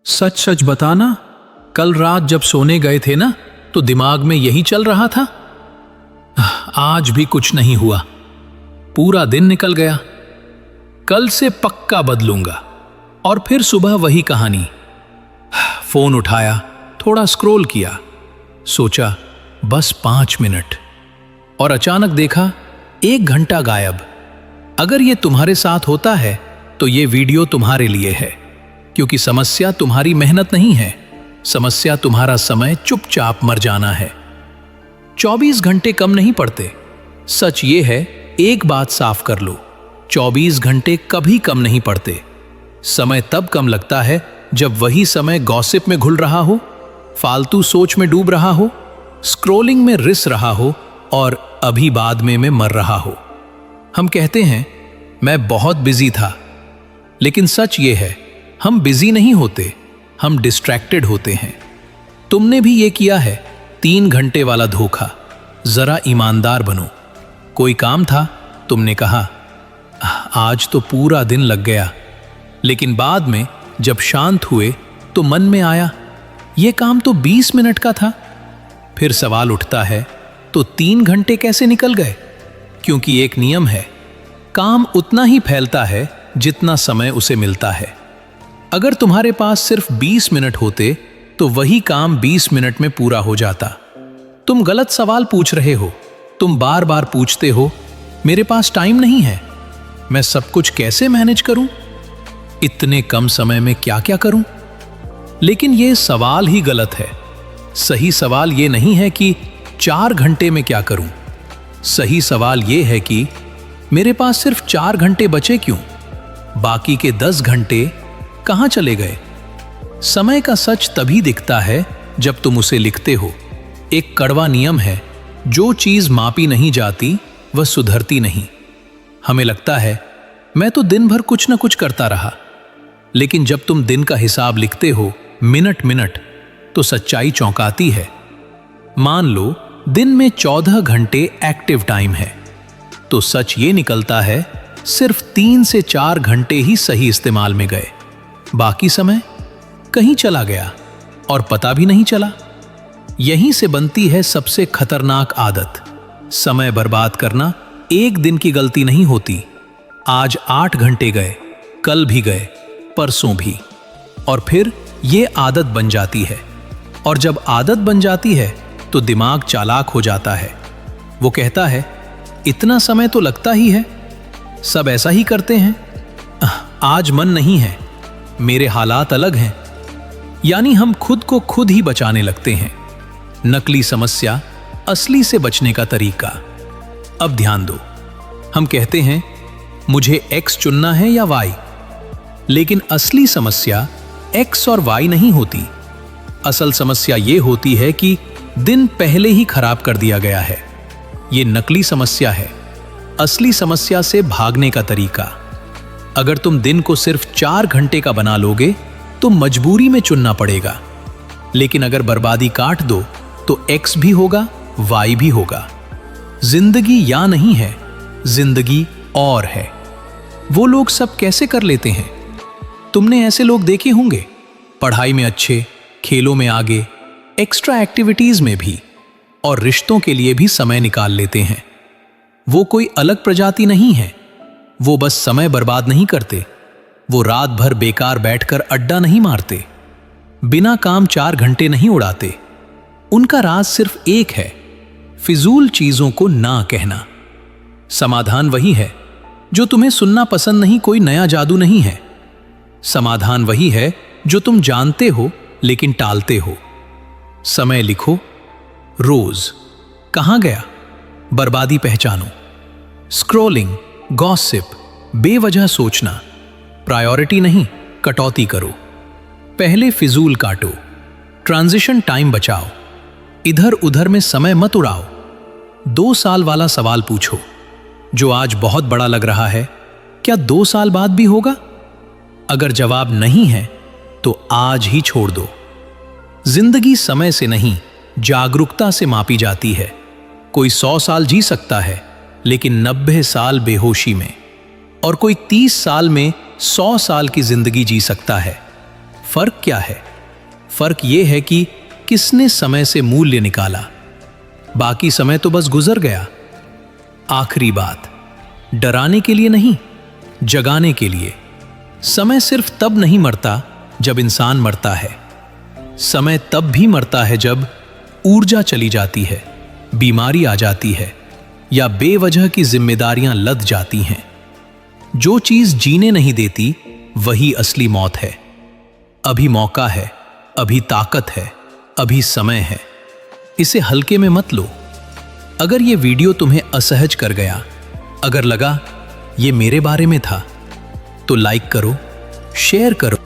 सच सच बताना, कल रात जब सोने गए थे ना, तो दिमाग में यही चल रहा था। आज भी कुछ नहीं हुआ, पूरा दिन निकल गया। कल से पक्का बदलूंगा। और फिर सुबह वही कहानी। फोन उठाया, थोड़ा स्क्रॉल किया, सोचा बस 5 मिनट, और अचानक देखा 1 घंटा गायब। अगर ये तुम्हारे साथ होता है तो ये वीडियो तुम्हारे लिए है, क्योंकि समस्या तुम्हारी मेहनत नहीं है, समस्या तुम्हारा समय चुपचाप मर जाना है। 24 घंटे कम नहीं पड़ते। सच ये है, एक बात साफ कर लो, 24 घंटे कभी कम नहीं पड़ते। समय तब कम लगता है जब वही समय गॉसिप में घुल रहा हो, फालतू सोच में डूब रहा हो, स्क्रोलिंग में रिस रहा हो और अभी बाद में मर रहा हो। हम कहते हैं मैं बहुत बिजी था, लेकिन सच ये है, हम बिजी नहीं होते, हम डिस्ट्रैक्टेड होते हैं। तुमने भी ये किया है, 3 घंटे वाला धोखा। जरा ईमानदार बनो। कोई काम था, तुमने कहा आज तो पूरा दिन लग गया, लेकिन बाद में जब शांत हुए तो मन में आया ये काम तो 20 मिनट का था। फिर सवाल उठता है, तो 3 घंटे कैसे निकल गए? क्योंकि एक नियम है, काम उतना ही फैलता है जितना समय उसे मिलता है। अगर तुम्हारे पास सिर्फ 20 मिनट होते तो वही काम 20 मिनट में पूरा हो जाता। तुम गलत सवाल पूछ रहे हो। तुम बार बार पूछते हो मेरे पास टाइम नहीं है, मैं सब कुछ कैसे मैनेज करूं, इतने कम समय में क्या क्या करूं। लेकिन यह सवाल ही गलत है। सही सवाल यह नहीं है कि 4 घंटे में क्या करूं। सही सवाल यह है कि मेरे पास सिर्फ 4 घंटे बचे क्यों, बाकी के 10 घंटे कहां चले गए। समय का सच तभी दिखता है जब तुम उसे लिखते हो। एक कड़वा नियम है, जो चीज मापी नहीं जाती वह सुधरती नहीं। हमें लगता है मैं तो दिन भर कुछ ना कुछ करता रहा, लेकिन जब तुम दिन का हिसाब लिखते हो मिनट मिनट, तो सच्चाई चौंकाती है। मान लो दिन में 14 घंटे एक्टिव टाइम है, तो सच ये निकलता है सिर्फ 3 से 4 घंटे ही सही इस्तेमाल में गए। बाकी समय कहीं चला गया और पता भी नहीं चला। यहीं से बनती है सबसे खतरनाक आदत। समय बर्बाद करना एक दिन की गलती नहीं होती। आज 8 घंटे गए, कल भी गए, परसों भी, और फिर ये आदत बन जाती है। और जब आदत बन जाती है तो दिमाग चालाक हो जाता है। वो कहता है इतना समय तो लगता ही है, सब ऐसा ही करते हैं, आज मन नहीं है, मेरे हालात अलग हैं। यानी हम खुद को खुद ही बचाने लगते हैं। नकली समस्या, असली से बचने का तरीका। अब ध्यान दो, हम कहते हैं मुझे एक्स चुनना है या वाई, लेकिन असली समस्या एक्स और वाई नहीं होती। असल समस्या यह होती है कि दिन पहले ही खराब कर दिया गया है। यह नकली समस्या है। असली समस्या से भागने का तरीका। अगर तुम दिन को सिर्फ 4 घंटे का बना लोगे तो मजबूरी में चुनना पड़ेगा, लेकिन अगर बर्बादी काट दो तो एक्स भी होगा, वाई भी होगा। जिंदगी या नहीं है, जिंदगी और है। वो लोग सब कैसे कर लेते हैं? तुमने ऐसे लोग देखे होंगे, पढ़ाई में अच्छे, खेलों में आगे, एक्स्ट्रा एक्टिविटीज में भी, और रिश्तों के लिए भी समय निकाल लेते हैं। वो कोई अलग प्रजाति नहीं है। वो बस समय बर्बाद नहीं करते। वो रात भर बेकार बैठकर अड्डा नहीं मारते, बिना काम 4 घंटे नहीं उड़ाते। उनका राज सिर्फ एक है, फिजूल चीजों को ना कहना। समाधान वही है जो तुम्हें सुनना पसंद नहीं, कोई नया जादू नहीं है। समाधान वही है जो तुम जानते हो लेकिन टालते हो। समय लिखो, रोज कहां गया, बर्बादी पहचानो। स्क्रॉलिंग, गॉसिप, बेवजह सोचना, प्रायोरिटी नहीं, कटौती करो। पहले फिजूल काटो, ट्रांजिशन टाइम बचाओ, इधर उधर में समय मत उड़ाओ। 2 साल वाला सवाल पूछो, जो आज बहुत बड़ा लग रहा है, क्या 2 साल बाद भी होगा? अगर जवाब नहीं है तो आज ही छोड़ दो। जिंदगी समय से नहीं, जागरूकता से मापी जाती है। कोई 100 साल जी सकता है, लेकिन 90 साल बेहोशी में, और कोई 30 साल में 100 साल की जिंदगी जी सकता है। फर्क क्या है? फर्क यह है कि किसने समय से मूल्य निकाला। बाकी समय तो बस गुजर गया। आखिरी बात, डराने के लिए नहीं, जगाने के लिए। समय सिर्फ तब नहीं मरता जब इंसान मरता है। समय तब भी मरता है जब ऊर्जा चली जाती है, बीमारी आ जाती है या बेवजह की जिम्मेदारियां लद जाती हैं। जो चीज जीने नहीं देती वही असली मौत है। अभी मौका है, अभी ताकत है, अभी समय है। इसे हल्के में मत लो। अगर ये वीडियो तुम्हें असहज कर गया, अगर लगा ये मेरे बारे में था, तो लाइक करो, शेयर करो